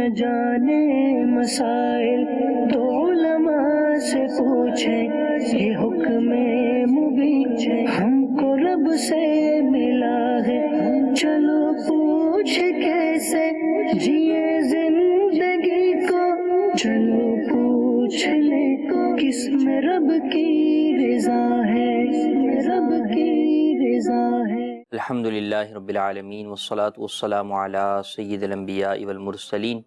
نہ جانے مسائل تو علماء سے پوچھیں، یہ حکم مبین ہم کو رب سے ملا ہے، چلو پوچھ کیسے جیے زندگی کو، چلو پوچھ لے کس میں رب کی رضا ہے، رب کی رضا ہے۔ الحمدللہ رب العالمین والصلاة والسلام علی سید الانبیاء والمرسلین،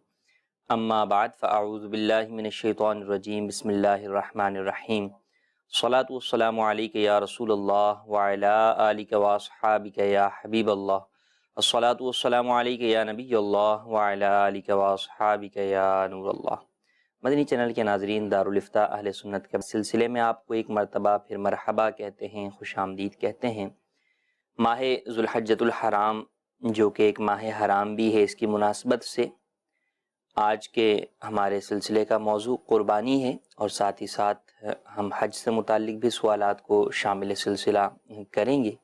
اما بعد فاعوذ باللہ من الشیطان الرجیم، بسم اللہ الرحمن الرحیم، الصلاة والسلام علیک یا رسول اللہ وعلی آلک واصحابک یا حبیب اللہ، الصلاة والسلام علیک یا نبی اللہ وعلی آلک واصحابک یا نور اللہ۔ مدنی چینل کے ناظرین، دارالافتاء اہل سنت کے سلسلے میں آپ کو ایک مرتبہ پھر مرحبا کہتے ہیں، خوش آمدید کہتے ہیں۔ ماہ ذو الحجۃ الحرام جو کہ ایک ماہ حرام بھی ہے، اس کی مناسبت سے آج کے ہمارے سلسلے کا موضوع قربانی ہے، اور ساتھ ہی ساتھ ہم حج سے متعلق بھی سوالات کو شامل سلسلہ کریں گے۔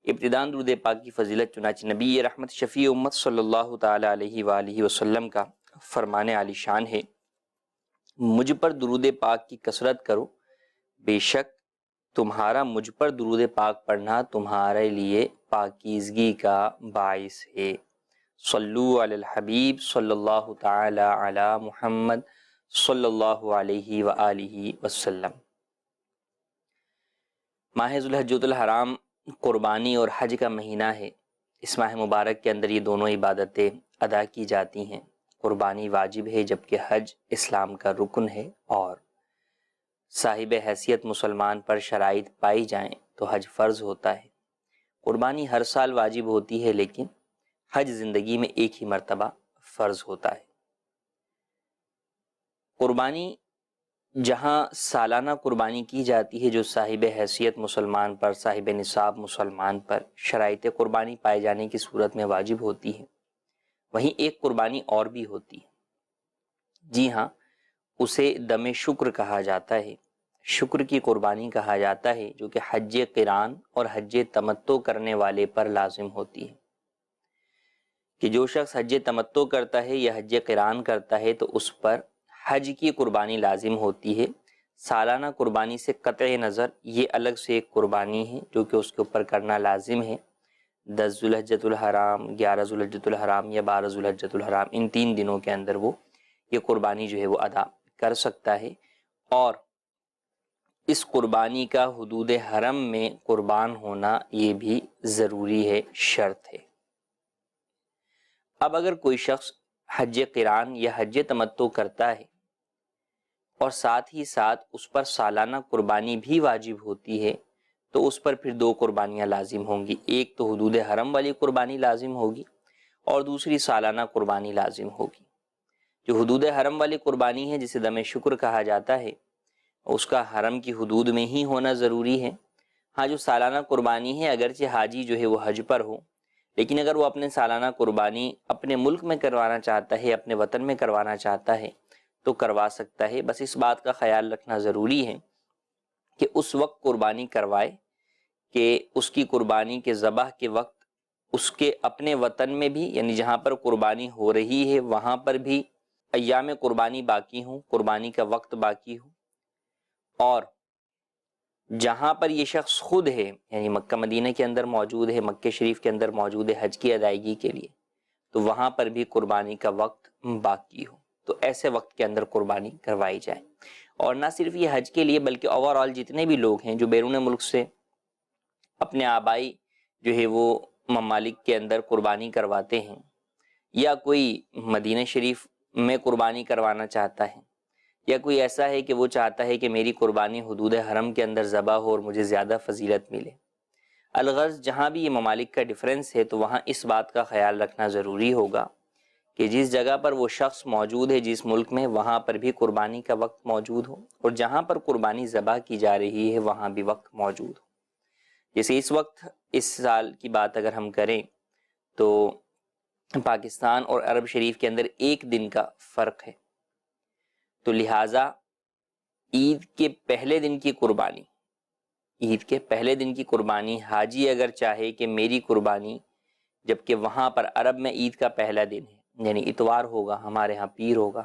ابتداً درود پاک کی فضیلت چنانچہ نبی رحمت شفیع امت صلی اللہ تعالی علیہ وآلہ وسلم کا فرمان عالی شان ہے، مجھ پر درود پاک کی کثرت کرو، بے شک تمہارا مجھ پر درود پاک پڑھنا تمہارے لیے پاکیزگی کا باعث ہے۔ صلو علی الحبیب صلی اللہ تعالی علی محمد صلی اللہ علیہ وآلہ وسلم۔ ماہ ذو الحجۃ الحرام قربانی اور حج کا مہینہ ہے۔ اس ماہ مبارک کے اندر یہ دونوں عبادتیں ادا کی جاتی ہیں۔ قربانی واجب ہے جبکہ حج اسلام کا رکن ہے، اور صاحب حیثیت مسلمان پر شرائط پائی جائیں تو حج فرض ہوتا ہے۔ قربانی ہر سال واجب ہوتی ہے، لیکن حج زندگی میں ایک ہی مرتبہ فرض ہوتا ہے۔ قربانی جہاں سالانہ قربانی کی جاتی ہے جو صاحب حیثیت مسلمان پر، صاحب نصاب مسلمان پر شرائط قربانی پائے جانے کی صورت میں واجب ہوتی ہے، وہیں ایک قربانی اور بھی ہوتی ہے، جی ہاں، اسے دم شکر کہا جاتا ہے، شکر کی قربانی کہا جاتا ہے، جو کہ حج قران اور حج تمتع کرنے والے پر لازم ہوتی ہے، کہ جو شخص حج تمتع کرتا ہے یا حج قران کرتا ہے تو اس پر حج کی قربانی لازم ہوتی ہے۔ سالانہ قربانی سے قطع نظر یہ الگ سے ایک قربانی ہے جو کہ اس کے اوپر کرنا لازم ہے۔ 10 ذو الحجۃ الحرام، 11 ذو الحجۃ الحرام یا 12 ذو الحجۃ الحرام، ان 3 دنوں کے اندر وہ یہ قربانی جو ہے وہ ادا کر سکتا ہے، اور اس قربانی کا حدود حرم میں قربان ہونا یہ بھی ضروری ہے، شرط ہے۔ اب اگر کوئی شخص حج قران یا حج تمتع کرتا ہے اور ساتھ ہی ساتھ اس پر سالانہ قربانی بھی واجب ہوتی ہے، تو اس پر پھر 2 قربانیاں لازم ہوں گی، ایک تو حدود حرم والی قربانی لازم ہوگی اور دوسری سالانہ قربانی لازم ہوگی۔ جو حدود حرم والی قربانی ہے جسے دم شکر کہا جاتا ہے، اس کا حرم کی حدود میں ہی ہونا ضروری ہے۔ ہاں، جو سالانہ قربانی ہے اگرچہ حاجی جو ہے وہ حج پر ہو، لیکن اگر وہ اپنے سالانہ قربانی اپنے ملک میں کروانا چاہتا ہے، اپنے وطن میں کروانا چاہتا ہے تو کروا سکتا ہے۔ بس اس بات کا خیال رکھنا ضروری ہے کہ اس وقت قربانی کروائے کہ اس کی قربانی کے ذبح کے وقت اس کے اپنے وطن میں بھی، یعنی جہاں پر قربانی ہو رہی ہے وہاں پر بھی ایام قربانی باقی ہوں، قربانی کا وقت باقی ہو، اور جہاں پر یہ شخص خود ہے، یعنی مکہ مدینہ کے اندر موجود ہے، مکہ شریف کے اندر موجود ہے حج کی ادائیگی کے لیے، تو وہاں پر بھی قربانی کا وقت باقی ہو، تو ایسے وقت کے اندر قربانی کروائی جائے۔ اور نہ صرف یہ حج کے لیے بلکہ اوورآل جتنے بھی لوگ ہیں جو بیرون ملک سے اپنے آبائی جو ہے وہ ممالک کے اندر قربانی کرواتے ہیں، یا کوئی مدینہ شریف میں قربانی کروانا چاہتا ہے، یا کوئی ایسا ہے کہ وہ چاہتا ہے کہ میری قربانی حدود حرم کے اندر ذبح ہو اور مجھے زیادہ فضیلت ملے، الغرض جہاں بھی یہ ممالک کا ڈیفرنس ہے تو وہاں اس بات کا خیال رکھنا ضروری ہوگا کہ جس جگہ پر وہ شخص موجود ہے، جس ملک میں، وہاں پر بھی قربانی کا وقت موجود ہو، اور جہاں پر قربانی ذبح کی جا رہی ہے وہاں بھی وقت موجود ہو۔ جیسے اس وقت اس سال کی بات اگر ہم کریں تو پاکستان اور عرب شریف کے اندر 1 دن کا فرق ہے، تو لہٰذا عید کے پہلے دن کی قربانی، عید کے پہلے دن کی قربانی حاجی اگر چاہے کہ میری قربانی، جبکہ وہاں پر عرب میں عید کا پہلا دن ہے یعنی اتوار ہوگا، ہمارے ہاں پیر ہوگا،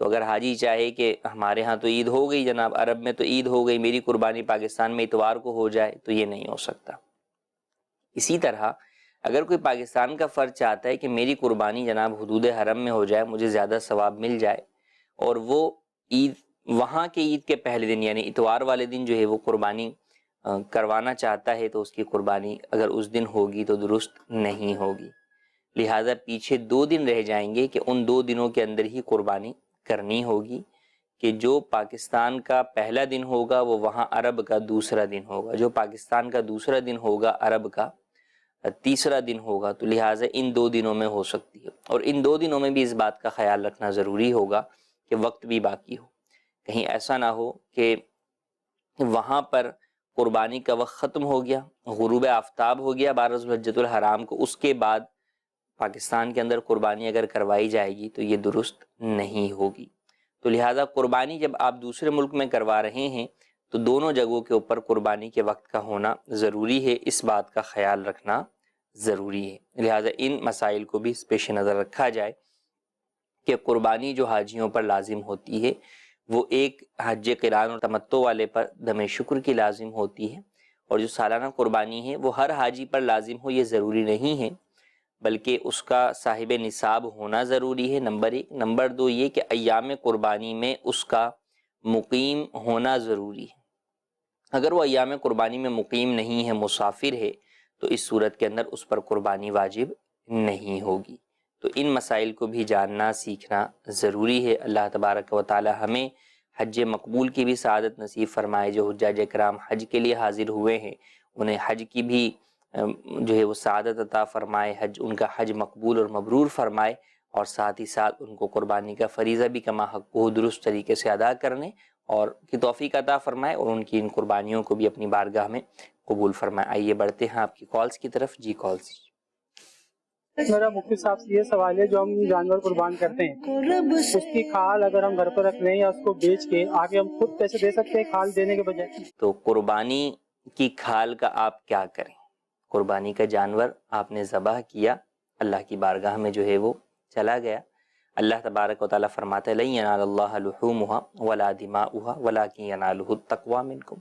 تو اگر حاجی چاہے کہ ہمارے ہاں تو عید ہو گئی جناب، عرب میں تو عید ہو گئی، میری قربانی پاکستان میں اتوار کو ہو جائے، تو یہ نہیں ہو سکتا۔ اسی طرح اگر کوئی پاکستان کا فرد چاہتا ہے کہ میری قربانی جناب حدود حرم میں ہو جائے، مجھے زیادہ ثواب مل جائے، اور وہ عید وہاں کے عید کے پہلے دن یعنی اتوار والے دن جو ہے وہ قربانی کروانا چاہتا ہے، تو اس کی قربانی اگر اس دن ہوگی تو درست نہیں ہوگی، لہٰذا پیچھے 2 دن رہ جائیں گے کہ ان 2 دنوں کے اندر ہی قربانی کرنی ہوگی، کہ جو پاکستان کا پہلا دن ہوگا وہ وہاں عرب کا دوسرا دن ہوگا، جو پاکستان کا دوسرا دن ہوگا عرب کا تیسرا دن ہوگا، تو لہٰذا ان 2 دنوں میں ہو سکتی ہے۔ اور ان 2 دنوں میں بھی اس بات کا خیال رکھنا ضروری ہوگا کہ وقت بھی باقی ہو، کہیں ایسا نہ ہو کہ وہاں پر قربانی کا وقت ختم ہو گیا، غروب آفتاب ہو گیا 12 ذوالحجۃ الحرام کو، اس کے بعد پاکستان کے اندر قربانی اگر کروائی جائے گی تو یہ درست نہیں ہوگی۔ تو لہٰذا قربانی جب آپ دوسرے ملک میں کروا رہے ہیں تو دونوں جگہوں کے اوپر قربانی کے وقت کا ہونا ضروری ہے، اس بات کا خیال رکھنا ضروری ہے، لہٰذا ان مسائل کو بھی پیش نظر رکھا جائے کہ قربانی جو حاجیوں پر لازم ہوتی ہے وہ ایک حج قران اور تمتع والے پر دم شکر کی لازم ہوتی ہے، اور جو سالانہ قربانی ہے وہ ہر حاجی پر لازم ہو یہ ضروری نہیں ہے، بلکہ اس کا صاحب نصاب ہونا ضروری ہے، نمبر 1۔ نمبر 2 یہ کہ ایام قربانی میں اس کا مقیم ہونا ضروری ہے، اگر وہ ایام قربانی میں مقیم نہیں ہے، مسافر ہے، تو اس صورت کے اندر اس پر قربانی واجب نہیں ہوگی۔ تو ان مسائل کو بھی جاننا سیکھنا ضروری ہے۔ اللہ تبارک و تعالی ہمیں حج مقبول کی بھی سعادت نصیب فرمائے، جو حجاج کرام حج کے لیے حاضر ہوئے ہیں انہیں حج کی بھی جو ہے وہ سعادت عطا فرمائے، حج ان کا حج مقبول اور مبرور فرمائے، اور ساتھ ہی ساتھ ان کو قربانی کا فریضہ بھی کما حق کو درست طریقے سے ادا کرنے اور کی توفیق عطا فرمائے، اور ان کی ان قربانیوں کو بھی اپنی بارگاہ میں قبول فرمائے۔ آئیے بڑھتے ہیں آپ کی کالز کی طرف۔ جی کالز۔ میرا مفتی صاحب سے یہ سوال ہے، جو ہم جانور قربان کرتے ہیں اس کی کھال اگر ہم گھر پر رکھ لیں یا اس کو بیچ کے آگے ہم خود پیسے دے سکتے ہیں کھال دینے کے بجائے؟ تو قربانی کی کھال کا آپ کیا کریں؟ قربانی کا جانور آپ نے ذبح کیا، اللہ کی بارگاہ میں جو ہے وہ چلا گیا، اللہ تبارک و تعالیٰ فرماتا ہے لَن يَنَالَ اللَّهَ لُحُومُهَا وَلَا دِمَاؤُهَا وَلَٰكِن يَنَالُهُ التَّقْوَىٰ مِنكُمْ۔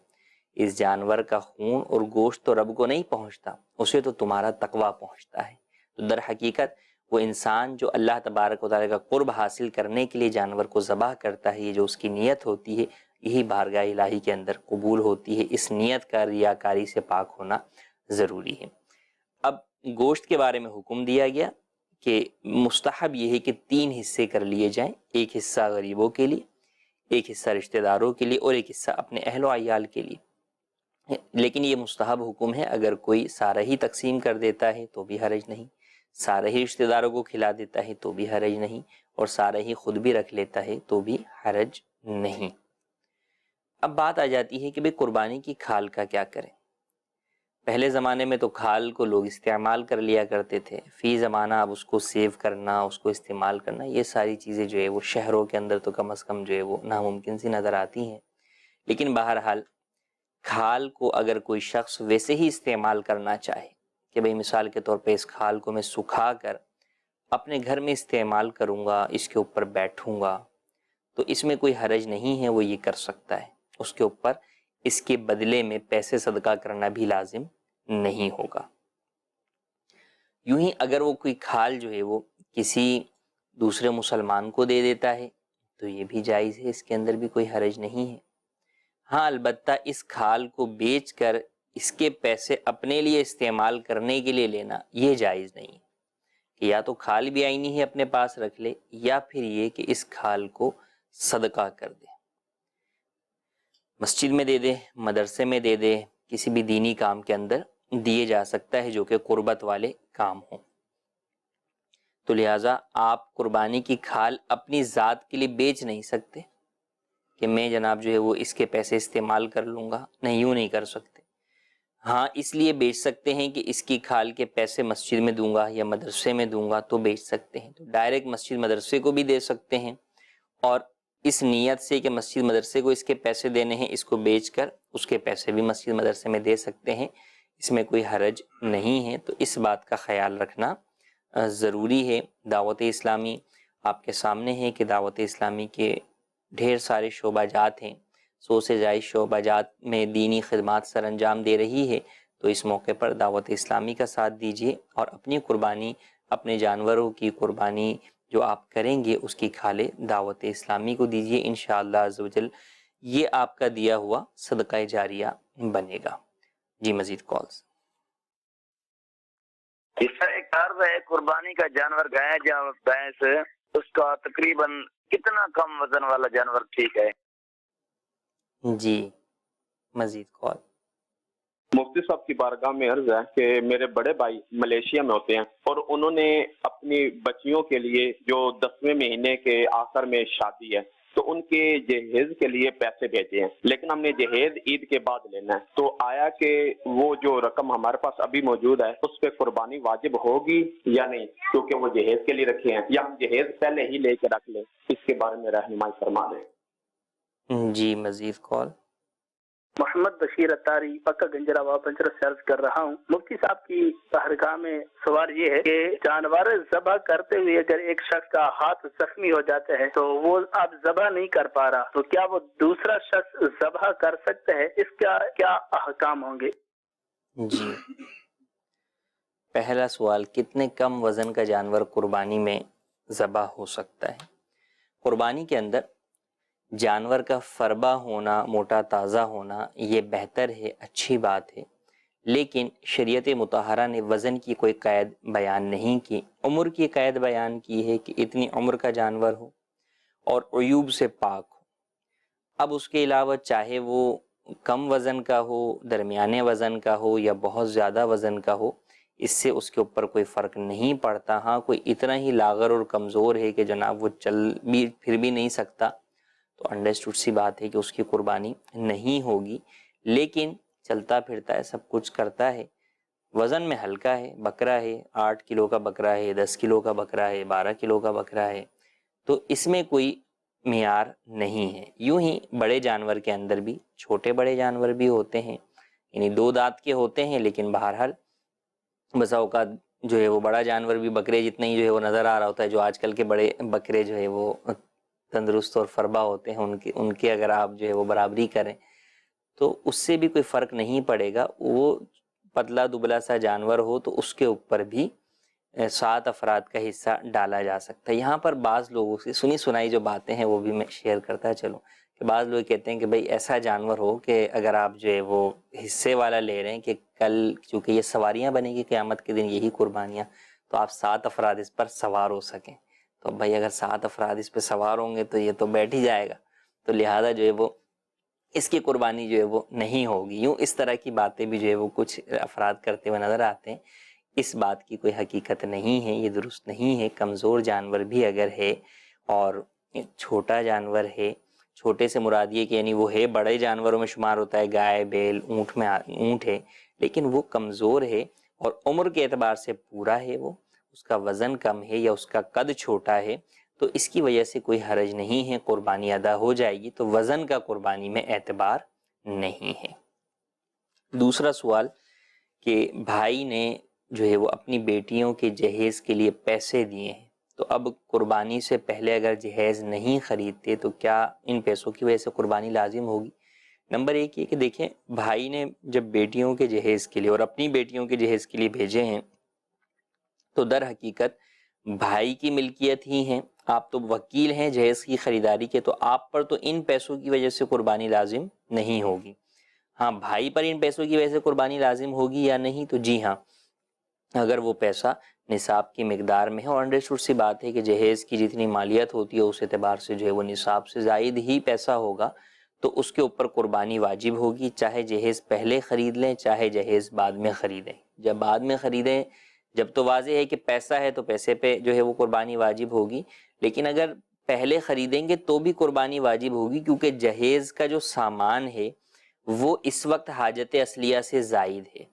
اس جانور کا خون اور گوشت تو رب کو نہیں پہنچتا، اسے تو تمہارا تقویٰ پہنچتا ہے۔ تو در حقیقت وہ انسان جو اللہ تبارک و تعالیٰ کا قرب حاصل کرنے کے لیے جانور کو ذبح کرتا ہے، یہ جو اس کی نیت ہوتی ہے یہی بارگاہ الہی کے اندر قبول ہوتی ہے، اس نیت کا ریاکاری سے پاک ہونا ضروری ہے۔ اب گوشت کے بارے میں حکم دیا گیا کہ مستحب یہ ہے کہ 3 حصے کر لیے جائیں، ایک حصہ غریبوں کے لیے، ایک حصہ رشتہ داروں کے لیے، اور ایک حصہ اپنے اہل و عیال کے لیے۔ لیکن یہ مستحب حکم ہے، اگر کوئی سارا ہی تقسیم کر دیتا ہے تو بھی حرج نہیں، سارا ہی رشتہ داروں کو کھلا دیتا ہے تو بھی حرج نہیں، اور سارا ہی خود بھی رکھ لیتا ہے تو بھی حرج نہیں۔ اب بات آ جاتی ہے کہ بھئی قربانی کی کھال کا کیا کریں؟ پہلے زمانے میں تو کھال کو لوگ استعمال کر لیا کرتے تھے، فی زمانہ اب اس کو سیو کرنا، اس کو استعمال کرنا، یہ ساری چیزیں جو ہے وہ شہروں کے اندر تو کم از کم جو ہے وہ ناممکن سی نظر آتی ہیں۔ لیکن بہرحال کھال کو اگر کوئی شخص ویسے ہی استعمال کرنا چاہے کہ بھئی مثال کے طور پہ اس کھال کو میں سکھا کر اپنے گھر میں استعمال کروں گا، اس کے اوپر بیٹھوں گا، تو اس میں کوئی حرج نہیں ہے، وہ یہ کر سکتا ہے، اس کے اوپر اس کے بدلے میں پیسے صدقہ کرنا بھی لازم نہیں ہوگا۔ یوں ہی اگر وہ کوئی کھال جو ہے وہ کسی دوسرے مسلمان کو دے دیتا ہے تو یہ بھی جائز ہے، اس کے اندر بھی کوئی حرج نہیں ہے۔ ہاں البتہ اس کھال کو بیچ کر اس کے پیسے اپنے لیے استعمال کرنے کے لیے لینا یہ جائز نہیں ہے، کہ یا تو کھال بھی آئینی ہے اپنے پاس رکھ لے، یا پھر یہ کہ اس کھال کو صدقہ کر دے، مسجد میں دے دے، مدرسے میں دے دے، کسی بھی دینی کام کے اندر دیے جا سکتا ہے جو کہ قربت والے کام ہوں۔ تو لہٰذا آپ قربانی کی کھال اپنی ذات کے لیے بیچ نہیں سکتے کہ میں جناب جو ہے وہ اس کے پیسے استعمال کر لوں گا، نہیں، یوں نہیں کر سکتے۔ ہاں اس لیے بیچ سکتے ہیں کہ اس کی کھال کے پیسے مسجد میں دوں گا یا مدرسے میں دوں گا تو بیچ سکتے ہیں، تو ڈائریکٹ مسجد مدرسے کو بھی دے سکتے ہیں، اور اس نیت سے کہ مسجد مدرسے کو اس کے پیسے دینے ہیں، اس کو بیچ کر اس کے پیسے بھی مسجد مدرسے میں دے سکتے ہیں، اس میں کوئی حرج نہیں ہے۔ تو اس بات کا خیال رکھنا ضروری ہے. دعوت اسلامی آپ کے سامنے ہے کہ دعوت اسلامی کے ڈھیر سارے شعبہ جات ہیں، 100 سے زائد شعبہ جات میں دینی خدمات سر انجام دے رہی ہے. تو اس موقع پر دعوت اسلامی کا ساتھ دیجیے اور اپنی قربانی، اپنے جانوروں کی قربانی جو آپ کریں گے اس کی کھالے دعوت اسلامی کو دیجیے. انشاءاللہ عزوجل یہ آپ کا دیا ہوا صدقہ جاریہ بنے گا. جی مزید کالز. اس کا ایک عرض ہے، قربانی کا جانور گائے یا بھینس، اس کا تقریباً کتنا کم وزن والا جانور ٹھیک ہے؟ جی مزید کال. مفتی صاحب کی بارگاہ میں عرض ہے کہ میرے بڑے بھائی ملیشیا میں ہوتے ہیں اور انہوں نے اپنی بچیوں کے لیے جو 10ویں مہینے کے آخر میں شادی ہے تو ان کے جہیز کے لیے پیسے بھیجے ہیں، لیکن ہم نے جہیز عید کے بعد لینا ہے. تو آیا کہ وہ جو رقم ہمارے پاس ابھی موجود ہے اس پہ قربانی واجب ہوگی یا نہیں، کیونکہ وہ جہیز کے لیے رکھے ہیں، یا ہم جہیز پہلے ہی لے کے رکھ لیں؟ اس کے بارے میں رہنمائی فرما دیں. جی مزید کال. محمد بشیر اتاری پکا گنجراوا پنچر سے عرض کر رہا ہوں. مفتی صاحب کی بارگاہ میں سوال یہ ہے کہ جانور ذبح کرتے ہوئے اگر ایک شخص کا ہاتھ زخمی ہو جاتا ہے تو وہ اب ذبح نہیں کر پا رہا، تو کیا وہ دوسرا شخص ذبح کر سکتا ہے؟ اس کا کیا احکام ہوں گے؟ جی پہلا سوال، کتنے کم وزن کا جانور قربانی میں ذبح ہو سکتا ہے؟ قربانی کے اندر جانور کا فربہ ہونا، موٹا تازہ ہونا یہ بہتر ہے، اچھی بات ہے، لیکن شریعت مطہرہ نے وزن کی کوئی قید بیان نہیں کی. عمر کی قید بیان کی ہے کہ اتنی عمر کا جانور ہو اور عیوب سے پاک ہو. اب اس کے علاوہ چاہے وہ کم وزن کا ہو، درمیانے وزن کا ہو یا بہت زیادہ وزن کا ہو، اس سے اس کے اوپر کوئی فرق نہیں پڑتا. ہاں کوئی اتنا ہی لاغر اور کمزور ہے کہ جناب وہ چل بھی پھر بھی نہیں سکتا، تو انڈرسٹوڈ سی بات ہے کہ اس کی قربانی نہیں ہوگی. لیکن چلتا پھرتا ہے، سب کچھ کرتا ہے، وزن میں ہلکا ہے، بکرا ہے، 8 کلو کا بکرا ہے، 10 کلو کا بکرا ہے، 12 کلو کا بکرا ہے، تو اس میں کوئی معیار نہیں ہے. یوں ہی بڑے جانور کے اندر بھی چھوٹے بڑے جانور بھی ہوتے ہیں، یعنی 2 دانت کے ہوتے ہیں، لیکن بہرحال بسا اوقات جو ہے وہ بڑا جانور بھی بکرے جتنا ہی جو ہے وہ نظر آ رہا ہوتا ہے. جو آج کل کے بڑے بکرے جو ہے وہ تندرست اور فربا ہوتے ہیں، ان کے اگر آپ جو ہے وہ برابری کریں تو اس سے بھی کوئی فرق نہیں پڑے گا. وہ پتلا دبلا سا جانور ہو تو اس کے اوپر بھی 7 افراد کا حصہ ڈالا جا سکتا ہے. یہاں پر بعض لوگوں سے سنی سنائی جو باتیں ہیں وہ بھی میں شیئر کرتا چلوں کہ بعض لوگ کہتے ہیں کہ بھئی ایسا جانور ہو کہ اگر آپ جو ہے وہ حصے والا لے رہے ہیں کہ کل چونکہ یہ سواریاں بنے گی قیامت کے دن یہی قربانیاں، تو آپ 7 افراد اس پر سوار ہو سکیں. تو بھائی اگر 7 افراد اس پہ سوار ہوں گے تو یہ تو بیٹھ ہی جائے گا، تو لہذا جو ہے وہ اس کی قربانی جو ہے وہ نہیں ہوگی. یوں اس طرح کی باتیں بھی جو ہے وہ کچھ افراد کرتے ہوئے نظر آتے ہیں. اس بات کی کوئی حقیقت نہیں ہے، یہ درست نہیں ہے. کمزور جانور بھی اگر ہے اور چھوٹا جانور ہے، چھوٹے سے مراد یہ کہ یعنی وہ ہے بڑے جانوروں میں شمار ہوتا ہے، گائے بیل اونٹ ہے، لیکن وہ کمزور ہے اور عمر کے اعتبار سے پورا ہے، وہ اس کا وزن کم ہے یا اس کا قد چھوٹا ہے، تو اس کی وجہ سے کوئی حرج نہیں ہے، قربانی ادا ہو جائے گی. تو وزن کا قربانی میں اعتبار نہیں ہے. دوسرا سوال کہ بھائی نے جو ہے وہ اپنی بیٹیوں کے جہیز کے لیے پیسے دیے ہیں، تو اب قربانی سے پہلے اگر جہیز نہیں خریدتے تو کیا ان پیسوں کی وجہ سے قربانی لازم ہوگی؟ نمبر 1 یہ کہ دیکھیں، بھائی نے جب بیٹیوں کے جہیز کے لیے اور اپنی بیٹیوں کے جہیز کے لیے بھیجے ہیں تو در حقیقت بھائی کی ملکیت ہی ہیں. آپ تو وکیل ہیں جہیز کی خریداری کے، تو آپ پر تو ان پیسوں کی وجہ سے قربانی لازم نہیں ہوگی. ہاں بھائی پر ان پیسوں کی وجہ سے قربانی لازم ہوگی یا نہیں، تو جی ہاں، اگر وہ پیسہ نصاب کی مقدار میں ہے، اور انڈرسٹوڈ سی بات ہے کہ جہیز کی جتنی مالیت ہوتی ہے اس اعتبار سے جو ہے وہ نصاب سے زائد ہی پیسہ ہوگا، تو اس کے اوپر قربانی واجب ہوگی، چاہے جہیز پہلے خرید لیں چاہے جہیز بعد میں خریدیں. جب بعد میں خریدیں جب تو واضح ہے کہ پیسہ ہے تو پیسے پہ جو ہے وہ قربانی واجب ہوگی، لیکن اگر پہلے خریدیں گے تو بھی قربانی واجب ہوگی، کیونکہ جہیز کا جو سامان ہے وہ اس وقت حاجت اصلیہ سے زائد ہے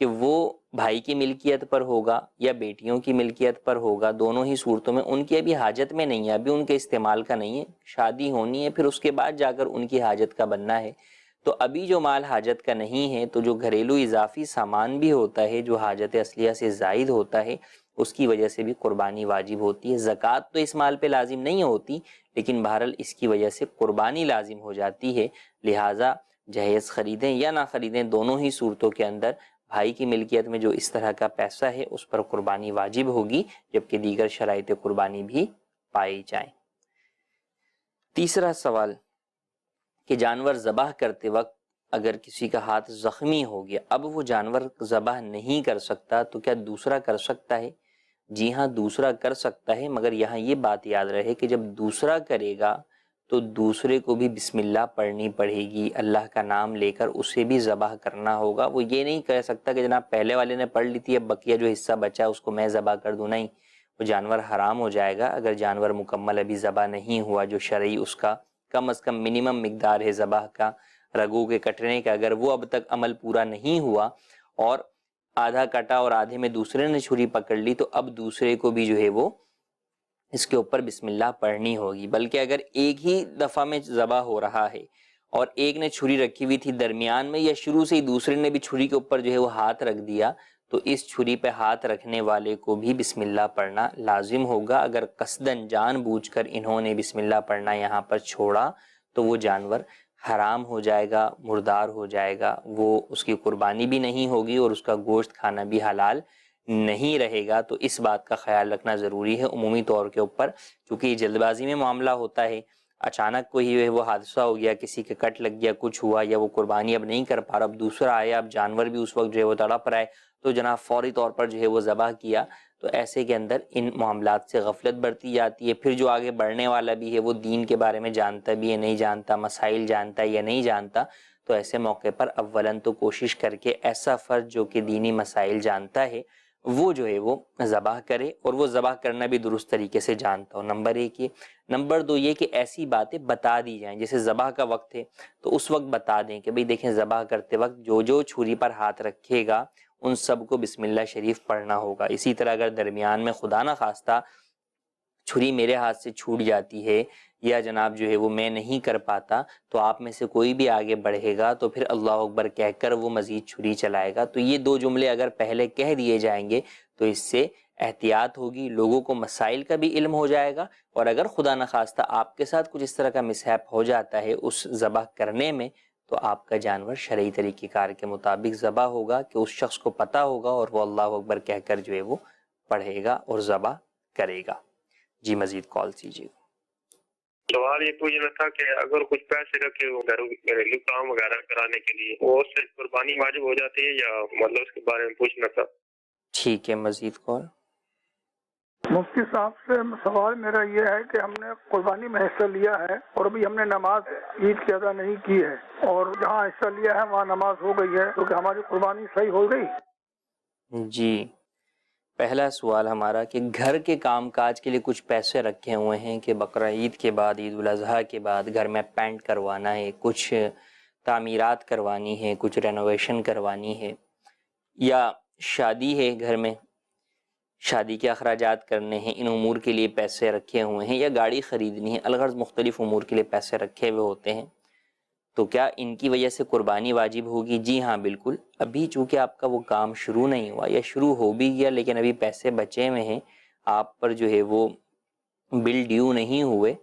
کہ وہ بھائی کی ملکیت پر ہوگا یا بیٹیوں کی ملکیت پر ہوگا. دونوں ہی صورتوں میں ان کی ابھی حاجت میں نہیں ہے، ابھی ان کے استعمال کا نہیں ہے. شادی ہونی ہے پھر اس کے بعد جا کر ان کی حاجت کا بننا ہے. تو ابھی جو مال حاجت کا نہیں ہے، تو جو گھریلو اضافی سامان بھی ہوتا ہے جو حاجت اصلیہ سے زائد ہوتا ہے اس کی وجہ سے بھی قربانی واجب ہوتی ہے۔ زکوٰۃ تو اس مال پہ لازم نہیں ہوتی، لیکن بہرحال اس کی وجہ سے قربانی لازم ہو جاتی ہے، لہٰذا جہیز خریدیں یا نہ خریدیں، دونوں ہی صورتوں کے اندر بھائی کی ملکیت میں جو اس طرح کا پیسہ ہے اس پر قربانی واجب ہوگی، جبکہ دیگر شرائط قربانی بھی پائی جائیں۔ تیسرا سوال کہ جانور ذبح کرتے وقت اگر کسی کا ہاتھ زخمی ہو گیا، اب وہ جانور ذبح نہیں کر سکتا تو کیا دوسرا کر سکتا ہے؟ جی ہاں، دوسرا کر سکتا ہے، مگر یہاں یہ بات یاد رہے کہ جب دوسرا کرے گا تو دوسرے کو بھی بسم اللہ پڑھنی پڑے گی، اللہ کا نام لے کر اسے بھی ذبح کرنا ہوگا۔ وہ یہ نہیں کہہ سکتا کہ جناب پہلے والے نے پڑھ لی تھی، اب بقیہ جو حصہ بچا اس کو میں ذبح کر دوں، نہیں، وہ جانور حرام ہو جائے گا۔ اگر جانور مکمل ابھی ذبح نہیں ہوا، جو شرعی اس کا کم از کم منیمم مقدار ہے ذبح کا، رگوں کے کٹنے کا، اگر وہ اب تک عمل پورا نہیں ہوا اور آدھا کٹا اور آدھے میں دوسرے نے چھری پکڑ لی، تو اب دوسرے کو بھی جو ہے وہ اس کے اوپر بسم اللہ پڑھنی ہوگی۔ بلکہ اگر ایک ہی دفعہ میں ذبح ہو رہا ہے اور ایک نے چھری رکھی ہوئی تھی درمیان میں، یا شروع سے ہی دوسرے نے بھی چھری کے اوپر جو ہے وہ ہاتھ رکھ دیا، تو اس چھری پہ ہاتھ رکھنے والے کو بھی بسم اللہ پڑھنا لازم ہوگا۔ اگر قصداً جان بوجھ کر انہوں نے بسم اللہ پڑھنا یہاں پر چھوڑا تو وہ جانور حرام ہو جائے گا، مردار ہو جائے گا، وہ اس کی قربانی بھی نہیں ہوگی اور اس کا گوشت کھانا بھی حلال نہیں رہے گا۔ تو اس بات کا خیال رکھنا ضروری ہے عمومی طور کے اوپر، کیونکہ یہ جلد بازی میں معاملہ ہوتا ہے، اچانک کوئی وہ حادثہ ہو گیا، کسی کے کٹ لگ گیا، کچھ ہوا، یا وہ قربانی اب نہیں کر پا رہا، اب دوسرا آیا، اب جانور بھی اس وقت جو ہے وہ تڑپ رہا ہے، تو جناب فوری طور پر جو ہے وہ ذبح کیا، تو ایسے کے اندر ان معاملات سے غفلت برتی جاتی ہے۔ پھر جو آگے بڑھنے والا بھی ہے وہ دین کے بارے میں جانتا بھی ہے نہیں جانتا، مسائل جانتا ہے یا نہیں جانتا، تو ایسے موقع پر اولاً تو کوشش کر کے ایسا فرد جو کہ دینی مسائل جانتا ہے وہ جو ہے وہ ذبح کرے، اور وہ ذبح کرنا بھی درست طریقے سے جانتا ہو، نمبر ایک یہ۔ نمبر دو یہ کہ ایسی باتیں بتا دی جائیں، جیسے ذبح کا وقت ہے تو اس وقت بتا دیں کہ بھئی دیکھیں ذبح کرتے وقت جو جو چھری پر ہاتھ رکھے گا ان سب کو بسم اللہ شریف پڑھنا ہوگا۔ اسی طرح اگر درمیان میں خدا نہ خواستہ چھری میرے ہاتھ سے چھوٹ جاتی ہے یا جناب جو ہے وہ میں نہیں کر پاتا، تو آپ میں سے کوئی بھی آگے بڑھے گا تو پھر اللہ اکبر کہہ کر وہ مزید چھری چلائے گا۔ تو یہ دو جملے اگر پہلے کہہ دیے جائیں گے تو اس سے احتیاط ہوگی، لوگوں کو مسائل کا بھی علم ہو جائے گا، اور اگر خدا نخواستہ آپ کے ساتھ کچھ اس طرح کا مسہیپ ہو جاتا ہے اس ذبح کرنے میں، تو آپ کا جانور شرعی طریقہ کار کے مطابق ذبح ہوگا کہ اس شخص کو پتہ ہوگا اور وہ اللہ اکبر کہہ کر جو ہے وہ پڑھے گا اور ذبح کرے گا۔ جی مزید کال کیجیے۔ سوال یہ پوچھنا تھا کہ اگر کچھ پیسے رکھے ہو گھریلو کام وغیرہ کرانے کے لیے، وہ اس سے قربانی واجب ہو جاتی ہے یا مطلب اس کے بارے میں پوچھنا تھا۔ ٹھیک ہے، مزید کال۔ مفتی صاحب سے سوال میرا یہ ہے کہ ہم نے قربانی میں حصہ لیا ہے اور ابھی ہم نے نماز عید کی ادا نہیں کی ہے، اور جہاں حصہ لیا ہے وہاں نماز ہو گئی ہے، تو کہ ہماری قربانی صحیح ہو گئی؟ جی، پہلا سوال ہمارا کہ گھر کے کام کاج کے لیے کچھ پیسے رکھے ہوئے ہیں کہ بقرہ عید کے بعد، عید الاضحیٰ کے بعد گھر میں پینٹ کروانا ہے، کچھ تعمیرات کروانی ہے، کچھ رینوویشن کروانی ہے، یا شادی ہے گھر میں، شادی کے اخراجات کرنے ہیں، ان امور کے لیے پیسے رکھے ہوئے ہیں، یا گاڑی خریدنی ہے، الغرض مختلف امور کے لیے پیسے رکھے ہوئے ہوتے ہیں، تو کیا ان کی وجہ سے قربانی واجب ہوگی؟ جی ہاں بالکل۔ ابھی چونکہ آپ کا وہ کام شروع نہیں ہوا یا شروع ہو بھی گیا لیکن ابھی پیسے بچے ہوئے ہیں، آپ پر جو ہے وہ بل ڈیو نہیں ہوئے،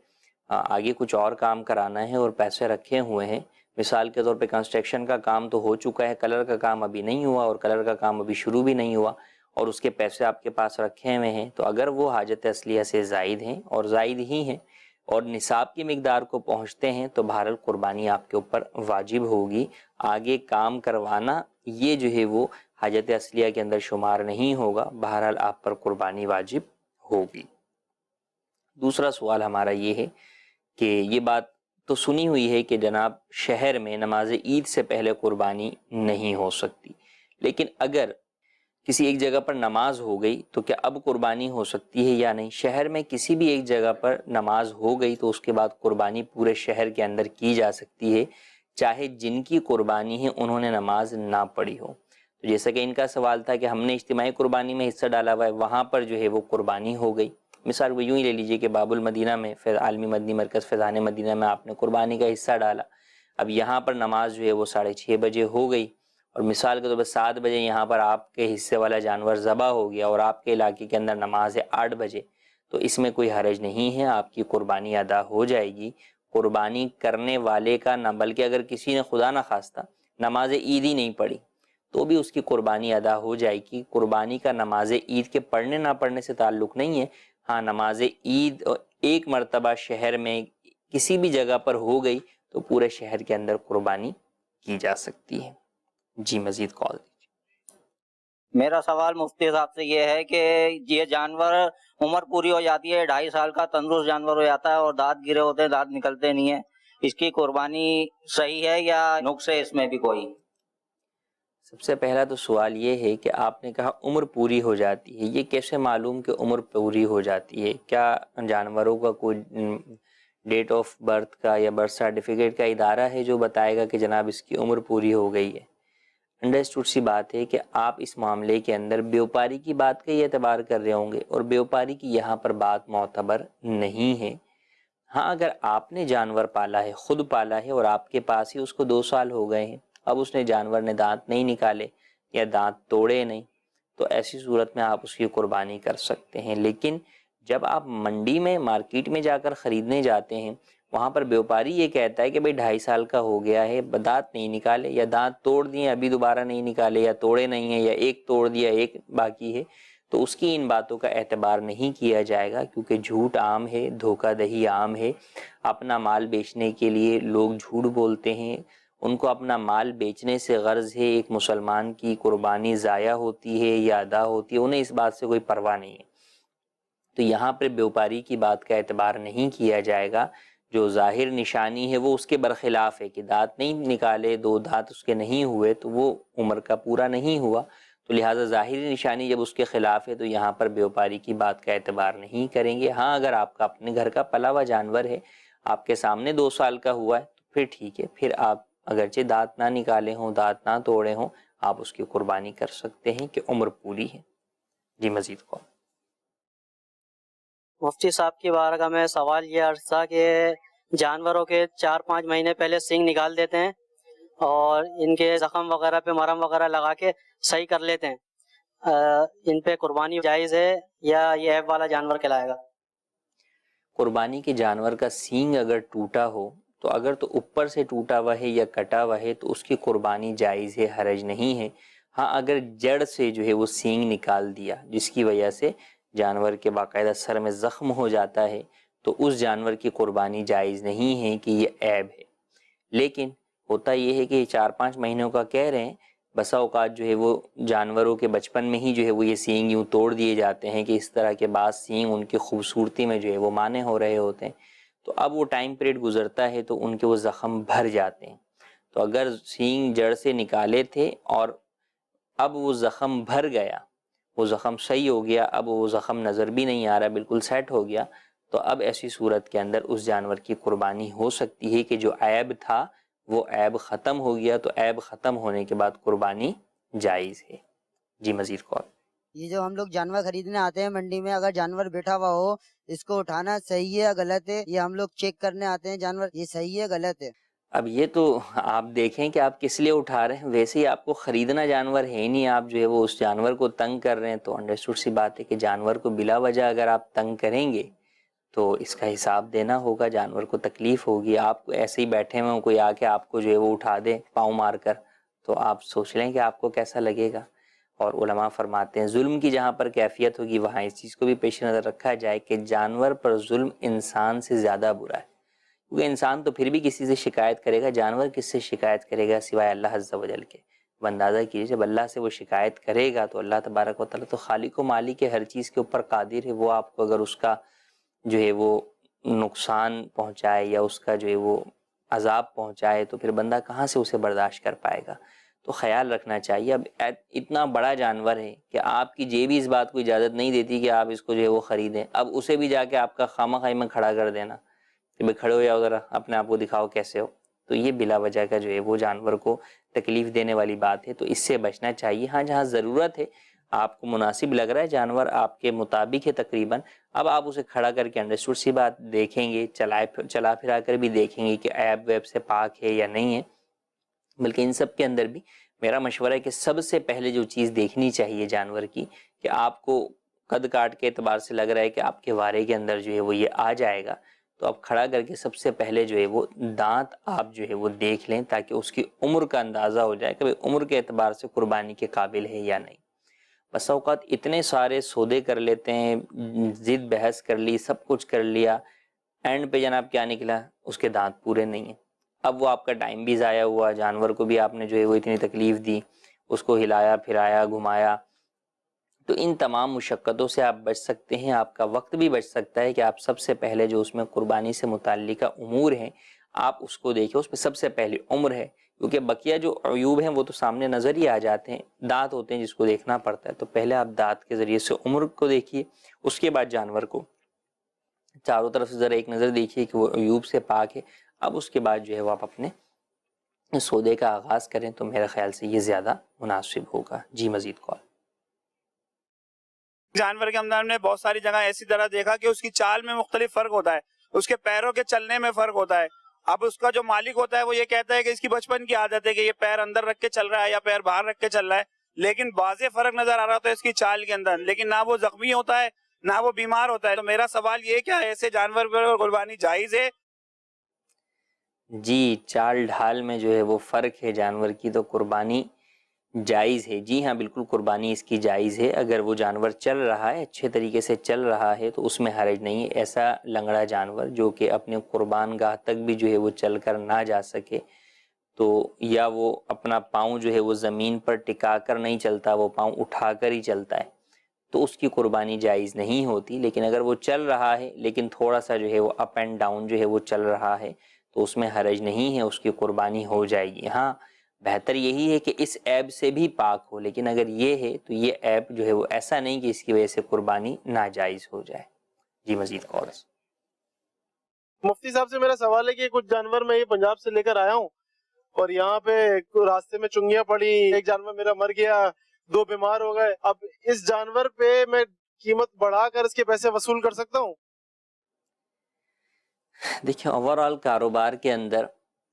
آگے کچھ اور کام کرانا ہے اور پیسے رکھے ہوئے ہیں، مثال کے طور پہ کنسٹرکشن کا کام تو ہو چکا ہے، کلر کا کام ابھی نہیں ہوا اور کلر کا کام ابھی شروع بھی نہیں ہوا، اور اس کے پیسے آپ کے پاس رکھے ہوئے ہیں، تو اگر وہ حاجت اصلیہ سے زائد ہیں اور زائد ہی ہیں اور نصاب کی مقدار کو پہنچتے ہیں، تو بہرحال قربانی آپ کے اوپر واجب ہوگی۔ آگے کام کروانا یہ جو ہے وہ حاجت اصلیہ کے اندر شمار نہیں ہوگا، بہرحال آپ پر قربانی واجب ہوگی۔ دوسرا سوال ہمارا یہ ہے کہ یہ بات تو سنی ہوئی ہے کہ جناب شہر میں نماز عید سے پہلے قربانی نہیں ہو سکتی، لیکن اگر کسی ایک جگہ پر نماز ہو گئی تو کیا اب قربانی ہو سکتی ہے یا نہیں؟ شہر میں کسی بھی ایک جگہ پر نماز ہو گئی تو اس کے بعد قربانی پورے شہر کے اندر کی جا سکتی ہے، چاہے جن کی قربانی ہے انہوں نے نماز نہ پڑھی ہو۔ تو جیسا کہ ان کا سوال تھا کہ ہم نے اجتماعی قربانی میں حصہ ڈالا ہوا ہے، وہاں پر جو ہے وہ قربانی ہو گئی، مثال وہ یوں ہی لے لیجئے کہ باب المدینہ میں عالمی مدنی مرکز فیضان مدینہ میں آپ نے قربانی کا حصہ ڈالا، اب یہاں پر نماز جو ہے وہ 6:30 بجے ہو گئی اور مثال کے طور پر 7 بجے یہاں پر آپ کے حصے والا جانور ذبح ہو گیا اور آپ کے علاقے کے اندر نماز ہے 8 بجے، تو اس میں کوئی حرج نہیں ہے، آپ کی قربانی ادا ہو جائے گی۔ قربانی کرنے والے کا نہ، بلکہ اگر کسی نے خدا نہ خواستہ نماز عید ہی نہیں پڑھی تو بھی اس کی قربانی ادا ہو جائے گی۔ قربانی کا نماز عید کے پڑھنے نہ پڑھنے سے تعلق نہیں ہے۔ ہاں، نماز عید ایک مرتبہ شہر میں کسی بھی جگہ پر ہو گئی تو پورے شہر کے اندر قربانی کی جا سکتی ہے۔ جی مزید کال دیجیے۔ میرا سوال مفتی صاحب سے یہ ہے کہ یہ جانور عمر پوری ہو جاتی ہے، 2.5 سال کا تندرست جانور ہو جاتا ہے اور دانت گرے ہوتے ہیں، دانت نکلتے نہیں ہیں، اس کی قربانی صحیح ہے یا نقص ہے اس میں بھی کوئی؟ سب سے پہلا تو سوال یہ ہے کہ آپ نے کہا عمر پوری ہو جاتی ہے، یہ کیسے معلوم کہ عمر پوری ہو جاتی ہے؟ کیا جانوروں کا کوئی ڈیٹ آف برتھ کا یا برتھ سرٹیفکیٹ کا ادارہ ہے جو بتائے گا کہ جناب اس کی عمر پوری ہو گئی ہے؟ انڈرسٹوڈ سی بات ہے کہ آپ اس معاملے کے اندر بیوپاری کی بات کا ہی اعتبار کر رہے ہوں گے، اور بیوپاری کی یہاں پر بات معتبر نہیں ہے۔ ہاں، اگر آپ نے جانور پالا ہے، خود پالا ہے، اور آپ کے پاس ہی اس کو 2 سال ہو گئے ہیں، اب اس نے جانور نے دانت نہیں نکالے یا دانت توڑے نہیں، تو ایسی صورت میں آپ اس کی قربانی کر سکتے ہیں۔ لیکن جب آپ منڈی میں، مارکیٹ میں جا کر خریدنے جاتے ہیں، وہاں پر بیوپاری یہ کہتا ہے کہ بھئی 2.5 سال کا ہو گیا ہے، دانت نہیں نکالے یا دانت توڑ دیے ابھی دوبارہ نہیں نکالے، یا توڑے نہیں ہیں، یا ایک توڑ دیا ایک باقی ہے، تو اس کی ان باتوں کا اعتبار نہیں کیا جائے گا، کیونکہ جھوٹ عام ہے، دھوکہ دہی عام ہے۔ اپنا مال بیچنے کے لیے لوگ جھوٹ بولتے ہیں، ان کو اپنا مال بیچنے سے غرض ہے ایک مسلمان کی قربانی ضائع ہوتی ہے یا ادا ہوتی ہے، انہیں اس بات سے کوئی پرواہ نہیں ہے۔ تو یہاں پر بیوپاری کی بات کا اعتبار نہیں کیا جائے گا۔ جو ظاہر نشانی ہے وہ اس کے برخلاف ہے کہ دانت نہیں نکالے، 2 دانت اس کے نہیں ہوئے، تو وہ عمر کا پورا نہیں ہوا، تو لہٰذا ظاہری نشانی جب اس کے خلاف ہے تو یہاں پر بیوپاری کی بات کا اعتبار نہیں کریں گے۔ ہاں، اگر آپ کا اپنے گھر کا پلا ہوا جانور ہے، آپ کے سامنے 2 سال کا ہوا ہے، تو پھر ٹھیک ہے، پھر آپ اگرچہ دانت نہ نکالے ہوں، دانت نہ توڑے ہوں، آپ اس کی قربانی کر سکتے ہیں کہ عمر پوری ہے۔ جی مزید کو مفتی صاحب کی بارگاہ میں سوال یہ عرض تھا کہ جانوروں کے 4-5 مہینے پہلے سینگ نکال دیتے ہیں اور ان کے زخم وغیرہ پہ مرہم وغیرہ لگا کے صحیح کر لیتے ہیں، ان پہ قربانی جائز ہے یا یہ عیب والا جانور کہلائے گا؟ قربانی کے جانور کا سینگ اگر ٹوٹا ہو تو اگر تو اوپر سے ٹوٹا ہوا ہے یا کٹا ہوا ہے تو اس کی قربانی جائز ہے، حرج نہیں ہے۔ ہاں، اگر جڑ سے جو ہے وہ سینگ نکال دیا جس کی وجہ سے جانور کے باقاعدہ سر میں زخم ہو جاتا ہے تو اس جانور کی قربانی جائز نہیں ہے کہ یہ عیب ہے۔ لیکن ہوتا یہ ہے کہ 4-5 مہینوں کا کہہ رہے ہیں، بسا اوقات جو ہے وہ جانوروں کے بچپن میں ہی جو ہے وہ یہ سینگ یوں توڑ دیے جاتے ہیں کہ اس طرح کے بعض سینگ ان کی خوبصورتی میں جو ہے وہ مانے ہو رہے ہوتے ہیں، تو اب وہ ٹائم پیریڈ گزرتا ہے تو ان کے وہ زخم بھر جاتے ہیں۔ تو اگر سینگ جڑ سے نکالے تھے اور اب وہ زخم بھر گیا، وہ زخم صحیح ہو گیا، اب وہ زخم نظر بھی نہیں آ رہا، بالکل سیٹ ہو گیا، تو اب ایسی صورت کے اندر اس جانور کی قربانی ہو سکتی ہے کہ جو عیب تھا وہ عیب ختم ہو گیا، تو عیب ختم ہونے کے بعد قربانی جائز ہے۔ جی مزید کال۔ یہ جو ہم لوگ جانور خریدنے آتے ہیں منڈی میں، اگر جانور بیٹھا ہوا ہو، اس کو اٹھانا صحیح ہے یا غلط ہے؟ یہ ہم لوگ چیک کرنے آتے ہیں جانور، یہ صحیح ہے غلط ہے؟ اب یہ تو آپ دیکھیں کہ آپ کس لیے اٹھا رہے ہیں، ویسے ہی آپ کو خریدنا جانور ہے نہیں، آپ جو ہے وہ اس جانور کو تنگ کر رہے ہیں، تو انڈرسٹوڈ سی بات ہے کہ جانور کو بلا وجہ اگر آپ تنگ کریں گے تو اس کا حساب دینا ہوگا، جانور کو تکلیف ہوگی۔ آپ کو ایسے ہی بیٹھے ہوئے کوئی آ کے آپ کو جو ہے وہ اٹھا دے پاؤں مار کر، تو آپ سوچ لیں کہ آپ کو کیسا لگے گا۔ اور علماء فرماتے ہیں ظلم کی جہاں پر کیفیت ہوگی وہاں اس چیز کو بھی پیش نظر رکھا جائے کہ جانور پر ظلم انسان سے زیادہ برا ہے، کیونکہ انسان تو پھر بھی کسی سے شکایت کرے گا، جانور کس سے شکایت کرے گا سوائے اللہ عز و جل کے؟ اب اندازہ کیجیے جب اللہ سے وہ شکایت کرے گا تو اللہ تبارک و تعالیٰ تو خالق و مالک ہے، ہر چیز کے اوپر قادر ہے، وہ آپ کو اگر اس کا جو ہے وہ نقصان پہنچائے یا اس کا جو ہے وہ عذاب پہنچائے تو پھر بندہ کہاں سے اسے برداشت کر پائے گا؟ تو خیال رکھنا چاہیے۔ اب اتنا بڑا جانور ہے کہ آپ کی جیب ہی اس بات کو اجازت نہیں دیتی کہ آپ اس کو جو ہے وہ خریدیں، اب اسے بھی جا کے آپ کا خامہ خواہ میں کھڑا کر دینا کہ بھئی کھڑے ہو یا ذرا اپنے آپ کو دکھاؤ کیسے ہو، تو یہ بلا وجہ کا جو ہے وہ جانور کو تکلیف دینے والی بات ہے، تو اس سے بچنا چاہیے۔ ہاں، جہاں ضرورت ہے، آپ کو مناسب لگ رہا ہے جانور آپ کے مطابق ہے تقریباً، اب آپ اسے کھڑا کر کے انڈرسٹوڈ سی بات دیکھیں گے، چلا پھرا کر بھی دیکھیں گے کہ عیب ویب سے پاک ہے یا نہیں ہے، بلکہ ان سب کے اندر بھی میرا مشورہ ہے کہ سب سے پہلے جو چیز دیکھنی چاہیے جانور کی کہ آپ کو قد کاٹ کے اعتبار سے لگ رہا ہے کہ آپ کے وارے کے اندر جو ہے وہ یہ آ جائے گا، تو آپ کھڑا کر کے سب سے پہلے جو ہے وہ دانت آپ جو ہے وہ دیکھ لیں تاکہ اس کی عمر کا اندازہ ہو جائے کہ عمر کے اعتبار سے قربانی کے قابل ہے یا نہیں۔ بس اوقات اتنے سارے سودے کر لیتے ہیں، ضد بحث کر لی، سب کچھ کر لیا، اینڈ پہ جناب کیا نکلا؟ اس کے دانت پورے نہیں ہیں۔ اب وہ آپ کا ٹائم بھی ضائع ہوا، جانور کو بھی آپ نے جو ہے وہ اتنی تکلیف دی، اس کو ہلایا پھرایا گھمایا۔ تو ان تمام مشقتوں سے آپ بچ سکتے ہیں، آپ کا وقت بھی بچ سکتا ہے کہ آپ سب سے پہلے جو اس میں قربانی سے متعلقہ امور ہیں آپ اس کو دیکھیں، اس پہ سب سے پہلے عمر ہے، کیونکہ بقیہ جو عیوب ہیں وہ تو سامنے نظر ہی آ جاتے ہیں، دانت ہوتے ہیں جس کو دیکھنا پڑتا ہے، تو پہلے آپ دانت کے ذریعے سے عمر کو دیکھیے، اس کے بعد جانور کو چاروں طرف سے ذرا ایک نظر دیکھیے کہ وہ عیوب سے پاک ہے، اب اس کے بعد جو ہے وہ آپ اپنے سودے کا آغاز کریں تو میرے خیال سے یہ زیادہ مناسب ہوگا۔ جی مزید کال۔ جانور کے اندر ہم نے بہت ساری جگہ ایسی طرح دیکھا کہ اس کی چال میں مختلف فرق ہوتا ہے، اس کے پیروں کے چلنے میں فرق ہوتا ہے۔ اب اس کا جو مالک ہوتا ہے وہ یہ کہتا ہے کہ اس کی بچپن کی عادت ہے کہ یہ پیر اندر رکھ کے چل رہا ہے یا پیر باہر رکھ کے چل رہا ہے، لیکن واضح فرق نظر آ رہا ہوتا ہے اس کی چال کے اندر، لیکن نہ وہ زخمی ہوتا ہے نہ وہ بیمار ہوتا ہے۔ تو میرا سوال یہ کیا ایسے جانور پر قربانی جائز ہے؟ جی، چال ڈھال میں جو ہے وہ فرق ہے جانور کی، تو قربانی جائز ہے۔ جی ہاں بالکل قربانی اس کی جائز ہے، اگر وہ جانور چل رہا ہے اچھے طریقے سے چل رہا ہے تو اس میں حرج نہیں ہے۔ ایسا لنگڑا جانور جو کہ اپنے قربان گاہ تک بھی جو ہے وہ چل کر نہ جا سکے، تو یا وہ اپنا پاؤں جو ہے وہ زمین پر ٹکا کر نہیں چلتا، وہ پاؤں اٹھا کر ہی چلتا ہے، تو اس کی قربانی جائز نہیں ہوتی۔ لیکن اگر وہ چل رہا ہے لیکن تھوڑا سا جو ہے وہ اپ اینڈ ڈاؤن جو ہے وہ چل رہا ہے تو اس میں حرج نہیں ہے، اس کی قربانی ہو جائے گی۔ ہاں بہتر یہی ہے کہ اس عیب سے بھی پاک ہو، لیکن اگر یہ ہے تو یہ عیب جو ہے وہ ایسا نہیں کہ اس کی وجہ سے قربانی ناجائز ہو جائے۔ جی مزید کالز۔ مفتی صاحب سے میرا سوال ہے کہ کچھ جانور میں یہ پنجاب سے لے کر آیا ہوں اور یہاں پہ راستے میں چنگیاں پڑی، ایک جانور میرا مر گیا، 2 بیمار ہو گئے، اب اس جانور پہ میں قیمت بڑھا کر اس کے پیسے وصول کر سکتا ہوں؟ دیکھیں اوورآل کاروبار کے اندر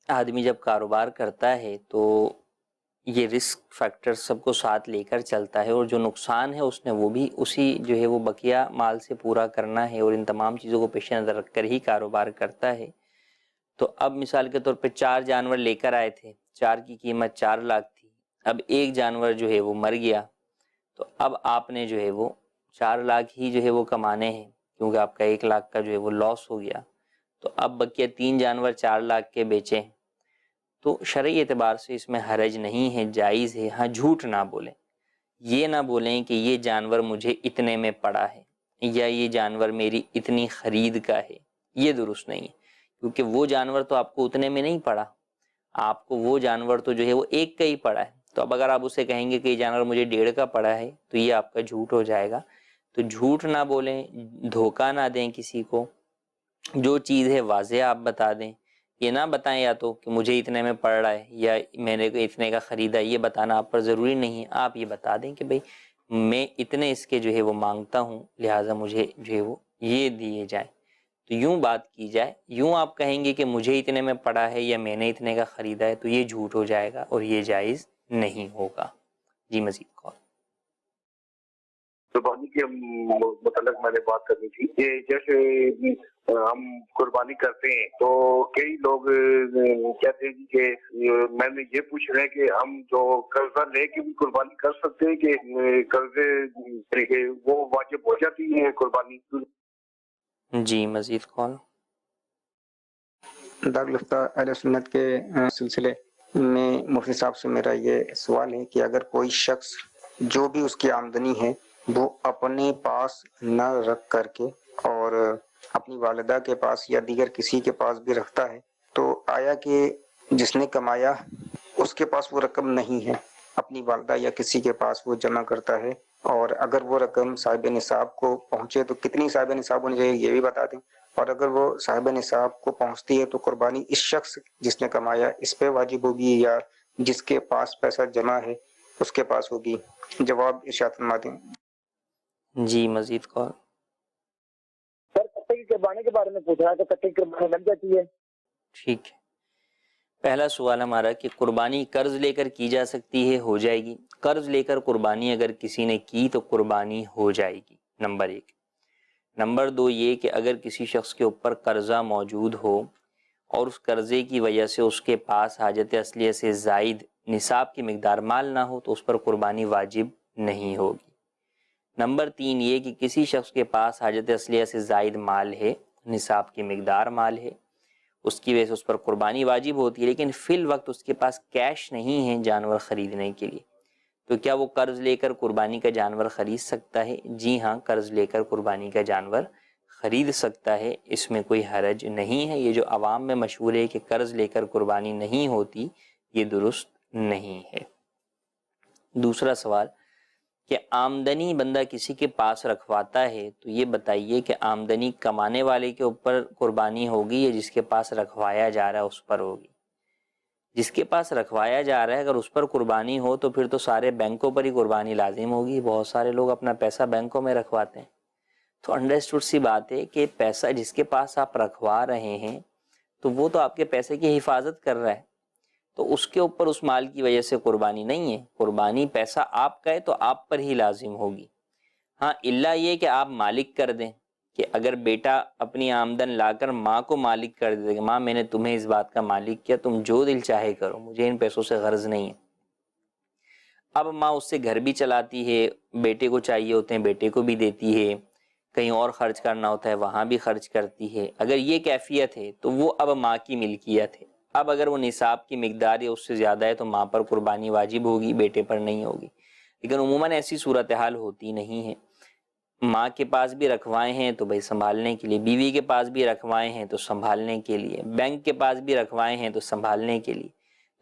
آدمی جب کاروبار کرتا ہے تو یہ رسک فیکٹر سب کو ساتھ لے کر چلتا ہے، اور جو نقصان ہے اس نے وہ بھی اسی جو ہے وہ بقیہ مال سے پورا کرنا ہے، اور ان تمام چیزوں کو پیش نظر رکھ کر ہی کاروبار کرتا ہے۔ تو اب مثال کے طور پہ 4 جانور لے کر آئے تھے، 4 کی قیمت 4 لاکھ تھی، اب ایک جانور جو ہے وہ مر گیا، تو اب آپ نے جو ہے وہ 4 لاکھ ہی جو ہے وہ کمانے ہیں، کیونکہ آپ کا 1 لاکھ کا جو ہے وہ لاس ہو گیا، تو اب بقیہ 3 جانور 4 لاکھ کے بیچے، تو شرعی اعتبار سے اس میں حرج نہیں ہے، جائز ہے۔ ہاں جھوٹ نہ بولیں، یہ نہ بولیں کہ یہ جانور مجھے اتنے میں پڑا ہے یا یہ جانور میری اتنی خرید کا ہے، یہ درست نہیں ہے، کیونکہ وہ جانور تو آپ کو اتنے میں نہیں پڑا، آپ کو وہ جانور تو جو ہے وہ 1 کا ہی پڑا ہے، تو اب اگر آپ اسے کہیں گے کہ یہ جانور مجھے 1.5 کا پڑا ہے تو یہ آپ کا جھوٹ ہو جائے گا۔ تو جھوٹ نہ بولیں، دھوکہ نہ دیں کسی کو، جو چیز ہے واضح آپ بتا دیں، یہ نہ بتائیں یا تو کہ مجھے اتنے میں پڑ رہا ہے یا میں نے اتنے کا خریدا، یہ بتانا آپ پر ضروری نہیں ہے، آپ یہ بتا دیں کہ بھئی میں اتنے اس کے جو ہے وہ مانگتا ہوں، لہٰذا مجھے جو ہے وہ یہ دیے جائیں، تو یوں بات کی جائے۔ یوں آپ کہیں گے کہ مجھے اتنے میں پڑا ہے یا میں نے اتنے کا خریدا ہے تو یہ جھوٹ ہو جائے گا اور یہ جائز نہیں ہوگا۔ جی مزید کال۔ قربانی کے متعلق میں نے بات کرنی تھی کہ جیسے ہم قربانی کرتے ہیں تو کئی لوگ کہتے ہیں کہ میں نے یہ پوچھ رہے ہیں کہ ہم جو قرضہ لے کے بھی قربانی کر سکتے ہیں کہ قرضے وہ واجب ہو جاتی ہے قربانی؟ جی مزید کال۔ دارالفتہ اہل سنت کے سلسلے میں مفتی صاحب سے میرا یہ سوال ہے کہ اگر کوئی شخص جو بھی اس کی آمدنی ہے وہ اپنے پاس نہ رکھ کر کے اور اپنی والدہ کے پاس یا دیگر کسی کے پاس بھی رکھتا ہے، تو آیا کہ جس نے کمایا اس کے پاس وہ رقم نہیں ہے، اپنی والدہ یا کسی کے پاس وہ جمع کرتا ہے، اور اگر وہ رقم صاحب نصاب کو پہنچے تو کتنی صاحب نصاب ہونی چاہیے یہ بھی بتا دیں، اور اگر وہ صاحب نصاب کو پہنچتی ہے تو قربانی اس شخص جس نے کمایا اس پہ واجب ہوگی یا جس کے پاس پیسہ جمع ہے اس کے پاس ہوگی؟ جواب ارشاد فرما دیں۔ جی مزید کال۔ سر کٹے کی قربانی کے بارے میں پوچھ رہا ہے کہ کٹے کی قربانی لگ جاتی ہے؟ ٹھیک ہے، پہلا سوال ہمارا کہ قربانی قرض لے کر کی جا سکتی ہے؟ ہو جائے گی. قرض لے کر قربانی اگر کسی نے کی تو قربانی ہو جائے گی، نمبر 1. نمبر 2 یہ کہ اگر کسی شخص کے اوپر قرضہ موجود ہو اور اس قرضے کی وجہ سے اس کے پاس حاجت اصلیہ سے زائد نصاب کی مقدار مال نہ ہو تو اس پر قربانی واجب نہیں ہوگی. نمبر 3 یہ کہ کسی شخص کے پاس حاجت اصلیہ سے زائد مال ہے، نصاب کی مقدار مال ہے، اس کی وجہ سے اس پر قربانی واجب ہوتی ہے، لیکن فی الوقت اس کے پاس کیش نہیں ہے جانور خریدنے کے لیے، تو کیا وہ قرض لے کر قربانی کا جانور خرید سکتا ہے؟ جی ہاں، قرض لے کر قربانی کا جانور خرید سکتا ہے، اس میں کوئی حرج نہیں ہے. یہ جو عوام میں مشہور ہے کہ قرض لے کر قربانی نہیں ہوتی، یہ درست نہیں ہے. دوسرا سوال کہ آمدنی بندہ کسی کے پاس رکھواتا ہے تو یہ بتائیے کہ آمدنی کمانے والے کے اوپر قربانی ہوگی یا جس کے پاس رکھوایا جا رہا ہے اس پر ہوگی؟ جس کے پاس رکھوایا جا رہا ہے اگر اس پر قربانی ہو تو پھر تو سارے بینکوں پر ہی قربانی لازم ہوگی. بہت سارے لوگ اپنا پیسہ بینکوں میں رکھواتے ہیں. تو انڈرسٹوڈ سی بات ہے کہ پیسہ جس کے پاس آپ رکھوا رہے ہیں تو وہ تو آپ کے پیسے کی حفاظت کر رہا ہے، تو اس کے اوپر اس مال کی وجہ سے قربانی نہیں ہے. قربانی پیسہ آپ کا ہے تو آپ پر ہی لازم ہوگی. ہاں الا یہ کہ آپ مالک کر دیں، کہ اگر بیٹا اپنی آمدن لا کر ماں کو مالک کر دے کہ ماں میں نے تمہیں اس بات کا مالک کیا، تم جو دل چاہے کرو، مجھے ان پیسوں سے غرض نہیں ہے. اب ماں اس سے گھر بھی چلاتی ہے، بیٹے کو چاہیے ہوتے ہیں بیٹے کو بھی دیتی ہے، کہیں اور خرچ کرنا ہوتا ہے وہاں بھی خرچ کرتی ہے. اگر یہ کیفیت ہے تو وہ اب ماں کی ملکیت ہے. اب اگر وہ نصاب کی مقدار یا اس سے زیادہ ہے تو ماں پر قربانی واجب ہوگی، بیٹے پر نہیں ہوگی. لیکن عموماً ایسی صورتحال ہوتی نہیں ہے. ماں کے پاس بھی رکھوائے ہیں تو بھائی سنبھالنے کے لیے، بیوی کے پاس بھی رکھوائے ہیں تو سنبھالنے کے لیے، بینک کے پاس بھی رکھوائے ہیں تو سنبھالنے کے لیے.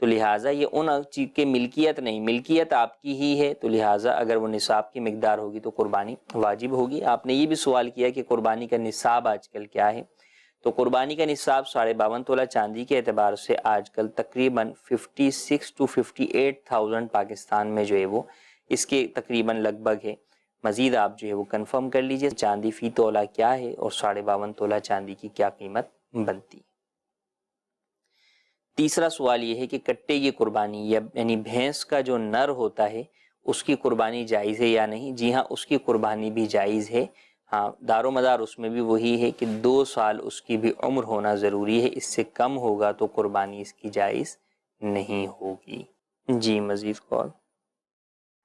تو لہٰذا یہ ان چیز کی ملکیت نہیں، ملکیت آپ کی ہی ہے. تو لہٰذا اگر وہ نصاب کی مقدار ہوگی تو قربانی واجب ہوگی. آپ نے یہ بھی سوال کیا کہ قربانی کا نصاب آج کل کیا ہے، تو قربانی کا نصاب 52.5 تولہ چاندی کے اعتبار سے آج کل تقریباً 56 to 58,000 پاکستان میں جو ہے وہ اس کے تقریباً لگ بھگ ہے. مزید آپ جو ہے وہ کنفرم کر لیجئے چاندی فی تولہ کیا ہے اور 52.5 تولہ چاندی کی کیا قیمت بنتی. تیسرا سوال یہ ہے کہ کٹے کی قربانی یعنی بھینس کا جو نر ہوتا ہے اس کی قربانی جائز ہے یا نہیں؟ جی ہاں، اس کی قربانی بھی جائز ہے. ہاں، دار و مدار اس میں بھی وہی ہے کہ 2 سال اس کی بھی عمر ہونا ضروری ہے، اس سے کم ہوگا تو قربانی اس کی جائز نہیں ہوگی. جی مزید کال.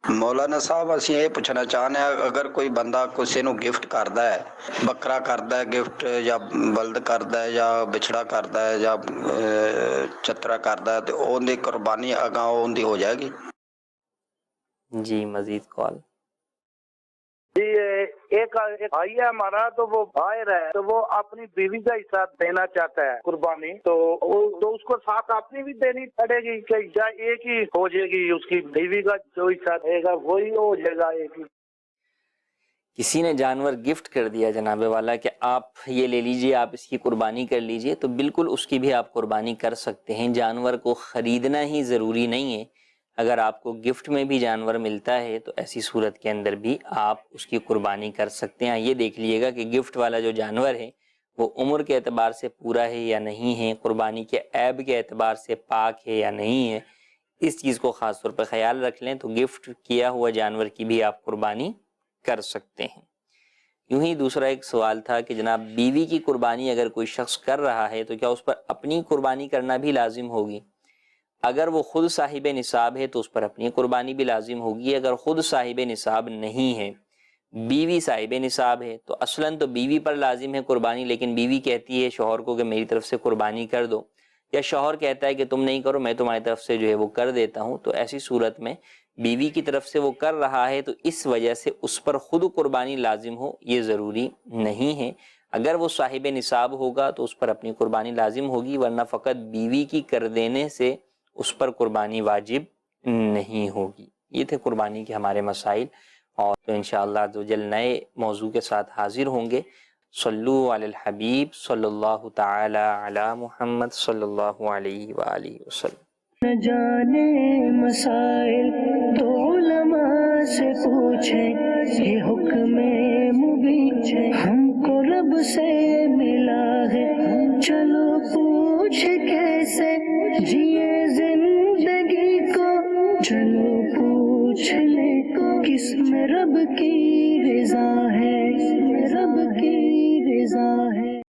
مولانا صاحب ਅਸੀਂ ਇਹ ਪੁੱਛਣਾ ਚਾਹੁੰਦੇ ਹਾਂ ਅਗਰ ਕੋਈ ਬੰਦਾ ਕਿਸੇ ਨੂੰ ਗਿਫਟ ਕਰਦਾ ਹੈ, ਬੱਕਰਾ ਕਰਦਾ ਹੈ ਗਿਫਟ ਜਾਂ ਬਲਦ ਕਰਦਾ ਹੈ ਜਾਂ ਵਿਛੜਾ ਕਰਦਾ ਹੈ ਜਾਂ ਚੱਤਰਾ ਕਰਦਾ ਹੈ ਤੇ ਉਹਦੀ ਕੁਰਬਾਨੀ ਅਗਾਂ ਉਹਦੀ ਹੋ ਜਾਏਗੀ؟ جی مزید کال. جی ایک بھائی ہے ہمارا تو وہ باہر ہے تو وہ اپنی بیوی کا حصہ دینا چاہتا ہے قربانی، تو اس کو ساتھ اپنی بھی دینی پڑے گی کہ یا ایک ہی ہو جائے گی؟ اس کی بیوی کا جو حصہ دے گا وہی ہو جائے گا ایک ہی؟ کسی نے جانور گفٹ کر دیا جناب والا کہ آپ یہ لے لیجئے، آپ اس کی قربانی کر لیجئے، تو بالکل اس کی بھی آپ قربانی کر سکتے ہیں. جانور کو خریدنا ہی ضروری نہیں ہے. اگر آپ کو گفٹ میں بھی جانور ملتا ہے تو ایسی صورت کے اندر بھی آپ اس کی قربانی کر سکتے ہیں. یہ دیکھ لیے گا کہ گفٹ والا جو جانور ہے وہ عمر کے اعتبار سے پورا ہے یا نہیں ہے، قربانی کے عیب کے اعتبار سے پاک ہے یا نہیں ہے. اس چیز کو خاص طور پر خیال رکھ لیں تو گفٹ کیا ہوا جانور کی بھی آپ قربانی کر سکتے ہیں. یوں ہی دوسرا ایک سوال تھا کہ جناب بیوی کی قربانی اگر کوئی شخص کر رہا ہے تو کیا اس پر اپنی قربانی کرنا بھی لازم ہوگی؟ اگر وہ خود صاحب نصاب ہے تو اس پر اپنی قربانی بھی لازم ہوگی. اگر خود صاحب نصاب نہیں ہے، بیوی صاحب نصاب ہے، تو اصلاً تو بیوی پر لازم ہے قربانی، لیکن بیوی کہتی ہے شوہر کو کہ میری طرف سے قربانی کر دو، یا شوہر کہتا ہے کہ تم نہیں کرو میں تمہاری طرف سے جو ہے وہ کر دیتا ہوں. تو ایسی صورت میں بیوی کی طرف سے وہ کر رہا ہے تو اس وجہ سے اس پر خود قربانی لازم ہو یہ ضروری نہیں ہے. اگر وہ صاحب نصاب ہوگا تو اس پر اپنی قربانی لازم ہوگی، ورنہ فقط بیوی کی کر دینے سے اس پر قربانی واجب نہیں ہوگی. یہ تھے قربانی کے ہمارے مسائل، اور تو انشاءاللہ عزوجل نئے موضوع کے ساتھ حاضر ہوں گے. صلو علی الحبیب صلی اللہ تعالی علی محمد صلی اللہ علیہ وآلہ وسلم. نہ جانے مسائل تو علماء سے پوچھیں، یہ حکم مبین ہم کو رب سے ملا